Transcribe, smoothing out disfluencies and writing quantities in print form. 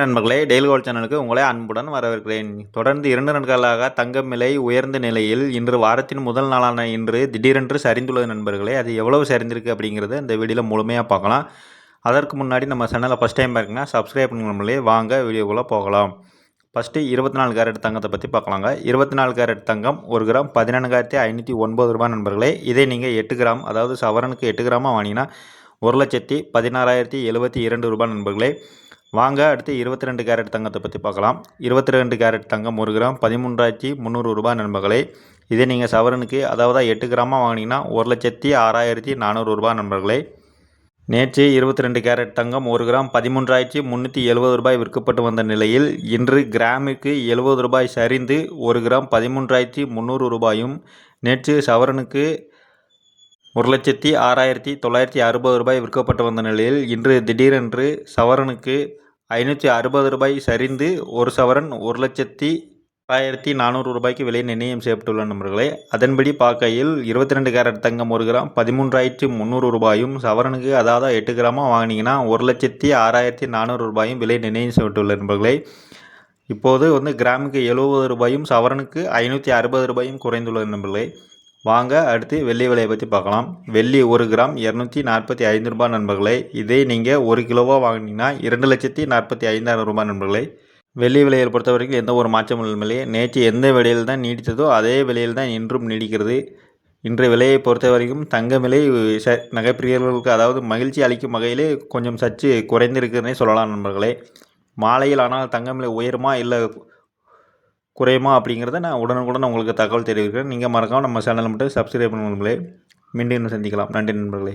நண்பர்களே, daily gold சேனலுக்கு உங்களை அன்புடன் வரவேற்கிறேன். தொடர்ந்து 2 நாட்களாக தங்கம் விலை உயர்ந்த நிலையில் இன்று வாரத்தின் முதல் நாளான இன்று திடீரென்று சரிந்துள்ளது நண்பர்களே. அது எவ்வளவு சரிந்திருக்கு அப்படிங்கிறத இந்த வீடியோவில் முழுமையாக பார்க்கலாம். அதற்கு முன்னாடி நம்ம சேனலை ஃபஸ்ட் டைம் பார்க்குங்கன்னா சப்ஸ்கிரைப் பண்ணுங்க நண்பர்களே. வாங்க வீடியோக்குள்ளே போகலாம். ஃபஸ்ட்டு 24 கேரட் தங்கத்தை பற்றி பார்க்கலாங்க. 24 கேரட் தங்கம் 1 கிராம் 14,509 ரூபாய் நண்பர்களே. இதே நீங்கள் 8 கிராம் அதாவது சவரனுக்கு 8 கிராமாக வாங்கினீங்கன்னா 1,16,072 ரூபாய் நண்பர்களே. வாங்க அடுத்து 22 கேரட் தங்கத்தை பற்றி பார்க்கலாம். 22 கேரட் தங்கம் 1 கிராம் 13,300 ரூபாய் நண்பர்களே. இதே நீங்கள் சவரனுக்கு அதாவது 8 கிராமாக வாங்கினீங்கன்னா 1,06,400 ரூபாய் நண்பர்களே. நேற்று 22 கேரட் தங்கம் 1 கிராம் 13,370 ரூபாய் விற்கப்பட்டு வந்த நிலையில் இன்று கிராமுக்கு 70 ரூபாய் சரிந்து 1 கிராம் 13,300 ரூபாயும், நேற்று சவரனுக்கு 1,06,960 ரூபாய் விற்கப்பட்டு வந்த நிலையில் இன்று திடீரென்று சவரனுக்கு 560 ரூபாய் சரிந்து ஒரு சவரன் 1,06,400 ரூபாய்க்கு விலை நிர்ணயம் செய்யப்பட்டுள்ள நண்பர்களே. அதன்படி பார்க்கையில் 22 கேரட் தங்கம் 1 கிராம் 13,300 ரூபாயும், சவரனுக்கு அதாவது 8 கிராமாக வாங்கினீங்கன்னா 1,06,400 ரூபாயும் விலை நிர்ணயம் செய்யப்பட்டுள்ள நண்பர்களே. இப்போது கிராமுக்கு 70 ரூபாயும் சவரனுக்கு 560 ரூபாயும் குறைந்துள்ளது நண்பர்களே. வாங்க அடுத்து வெள்ளி விலையை பற்றி பார்க்கலாம். வெள்ளி 1 கிராம் 245 ரூபாய் நண்பர்களே. இதே நீங்கள் 1 கிலோவாக வாங்கினீங்கன்னா 2,45,000 ரூபாய் நண்பர்களே. வெள்ளி விலையை பொறுத்த வரைக்கும் எந்த ஒரு மாற்றமும் இல்லையே. நேற்று எந்த விலையில் தான் நீடித்ததோ அதே விலையில் தான் இன்றும் நீடிக்கிறது. இன்றைய விலையை பொறுத்த வரைக்கும் தங்க விலை நகைப்பிரியர்களுக்கு அதாவது மகிழ்ச்சி அளிக்கும் வகையிலே கொஞ்சம் சற்று குறைந்திருக்குதுன்னே சொல்லலாம் நண்பர்களே. மாலையில் ஆனால் தங்கம் விலை உயருமா இல்லை குறையுமா அப்படிங்கிறத நான் உடனுக்குடன் உங்களுக்கு தகவல் தெரிவிக்கிறேன். நீங்கள் மறக்காமல் நம்ம சேனலை மட்டும் சப்ஸ்கிரைப் பண்ணுங்களே. மீண்டும் சந்திக்கலாம். நன்றி நண்பர்களே.